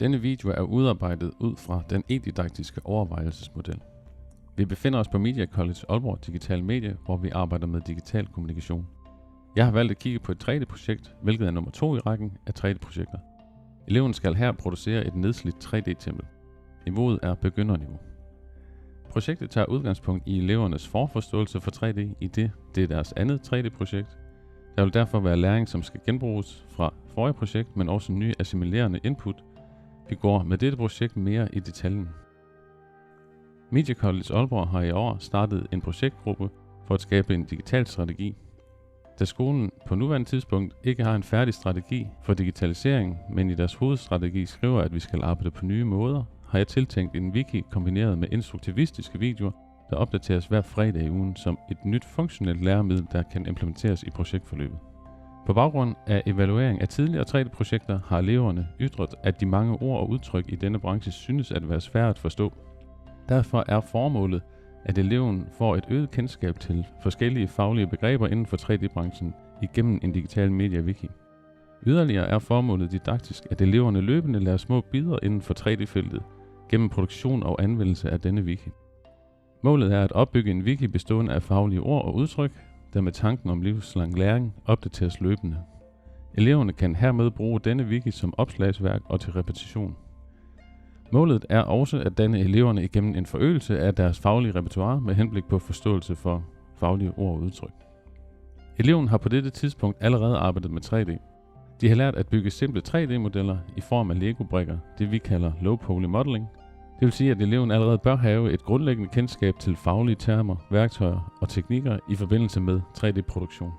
Denne video er udarbejdet ud fra den e-didaktiske overvejelsesmodel. Vi befinder os på Media College Aalborg Digital Medie, hvor vi arbejder med digital kommunikation. Jeg har valgt at kigge på et 3D-projekt, hvilket er nummer 2 i rækken af 3D-projekter. Eleven skal her producere et nedslidt 3D-tempel. Niveauet er begynderniveau. Projektet tager udgangspunkt i elevernes forforståelse for 3D, idet det er deres andet 3D-projekt. Der vil derfor være læring, som skal genbruges fra forrige projekt, men også nye assimilerende input. Vi går med dette projekt mere i detaljen. Media College Aalborg har i år startet en projektgruppe for at skabe en digital strategi. Da skolen på nuværende tidspunkt ikke har en færdig strategi for digitalisering, men i deres hovedstrategi skriver, at vi skal arbejde på nye måder, har jeg tiltænkt en wiki kombineret med instruktivistiske videoer, der opdateres hver fredag i ugen som et nyt funktionelt læremiddel, der kan implementeres i projektforløbet. På baggrund af evaluering af tidligere 3D-projekter har eleverne ytret, at de mange ord og udtryk i denne branche synes at være svære at forstå. Derfor er formålet, at eleven får et øget kendskab til forskellige faglige begreber inden for 3D-branchen igennem en digital media-wiki. Yderligere er formålet didaktisk, at eleverne løbende lærer små bidder inden for 3D-feltet gennem produktion og anvendelse af denne wiki. Målet er at opbygge en wiki bestående af faglige ord og udtryk, der med tanken om livslang læring opdateres løbende. Eleverne kan hermed bruge denne wiki som opslagsværk og til repetition. Målet er også at danne eleverne igennem en forøgelse af deres faglige repertoire med henblik på forståelse for faglige ord og udtryk. Eleven har på dette tidspunkt allerede arbejdet med 3D. De har lært at bygge simple 3D-modeller i form af Lego-brikker, det vi kalder low-poly modeling. Det vil sige, at eleven allerede bør have et grundlæggende kendskab til faglige termer, værktøjer og teknikker i forbindelse med 3D-produktion.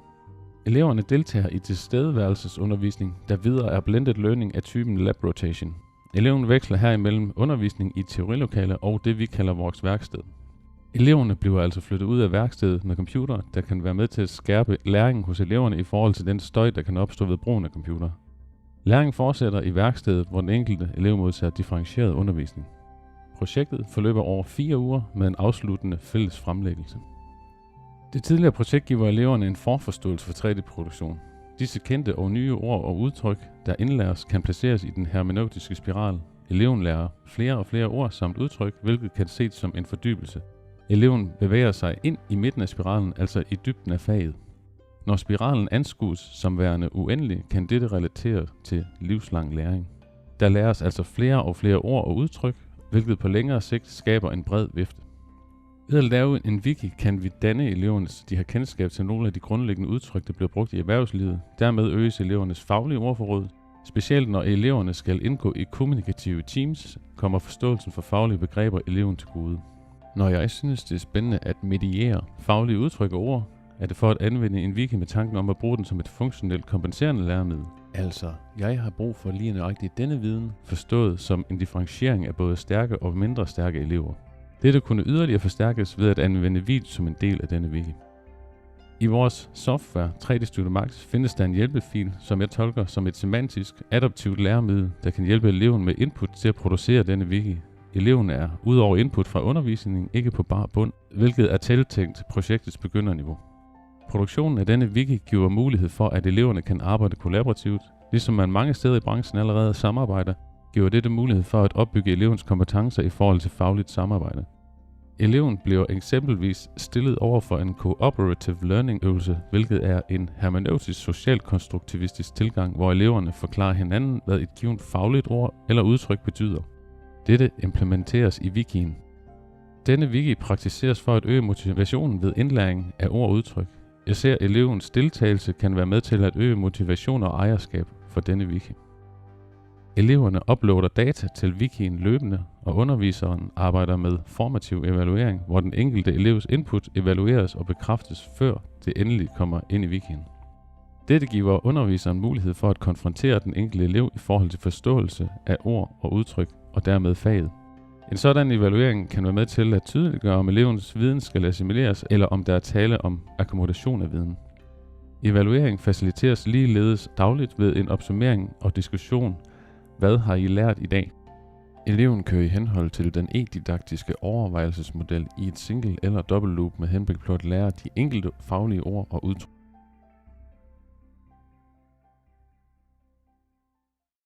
Eleverne deltager i tilstedeværelsesundervisning, der videre er blended learning af typen lab rotation. Eleven veksler herimellem undervisning i teorilokaler og det vi kalder vores værksted. Eleverne bliver altså flyttet ud af værkstedet med computer, der kan være med til at skærpe læringen hos eleverne i forhold til den støj, der kan opstå ved brugen af computer. Læringen fortsætter i værkstedet, hvor den enkelte elev modtager differentieret undervisning. Projektet forløber over 4 uger med en afsluttende fælles fremlæggelse. Det tidligere projekt giver eleverne en forforståelse for 3D-produktion. Disse kendte og nye ord og udtryk, der indlæres, kan placeres i den hermeneutiske spiral. Eleven lærer flere og flere ord samt udtryk, hvilket kan ses som en fordybelse. Eleven bevæger sig ind i midten af spiralen, altså i dybden af faget. Når spiralen anskues som værende uendelig, kan dette relatere til livslang læring. Der læres altså flere og flere ord og udtryk, hvilket på længere sigt skaber en bred vifte. Ved at lave en wiki kan vi danne eleverne, så de har kendskab til nogle af de grundlæggende udtryk, der bliver brugt i erhvervslivet. Dermed øges elevernes faglige ordforråd. Specielt når eleverne skal indgå i kommunikative teams, kommer forståelsen for faglige begreber eleven til gode. Når jeg synes, det er spændende at mediere faglige udtryk og ord, er det for at anvende en wiki med tanken om at bruge den som et funktionelt kompenserende læremiddel. Altså, jeg har brug for lige nøjagtigt denne viden, forstået som en differentiering af både stærke og mindre stærke elever. Dette kunne yderligere forstærkes ved at anvende video som en del af denne wiki. I vores software 3D Studio Max findes der en hjælpefil, som jeg tolker som et semantisk, adaptivt læremiddel, der kan hjælpe eleven med input til at producere denne wiki. Eleven er udover input fra undervisningen ikke på bar bund, hvilket er tiltænkt projektets begynderniveau. Produktionen af denne wiki giver mulighed for, at eleverne kan arbejde kollaborativt. Ligesom man mange steder i branchen allerede samarbejder, giver dette mulighed for at opbygge elevens kompetencer i forhold til fagligt samarbejde. Eleven bliver eksempelvis stillet over for en cooperative learning øvelse, hvilket er en hermeneutisk socialkonstruktivistisk tilgang, hvor eleverne forklarer hinanden, hvad et givet fagligt ord eller udtryk betyder. Dette implementeres i wikien. Denne wiki praktiseres for at øge motivationen ved indlæring af ord og udtryk. Jeg ser, at elevens deltagelse kan være med til at øge motivation og ejerskab for denne wiki. Eleverne uploader data til wikien løbende, og underviseren arbejder med formativ evaluering, hvor den enkelte elevs input evalueres og bekræftes før det endelig kommer ind i wikien. Dette giver underviseren mulighed for at konfrontere den enkelte elev i forhold til forståelse af ord og udtryk og dermed faget. En sådan evaluering kan være med til at tydeliggøre, om elevens viden skal assimileres, eller om der er tale om akkommodation af viden. Evaluering faciliteres ligeledes dagligt ved en opsummering og diskussion. Hvad har I lært i dag? Eleven kører i henhold til den e-didaktiske overvejelsesmodel i et single eller dobbelt loop med henblik på at lære de enkelte faglige ord og udtryk.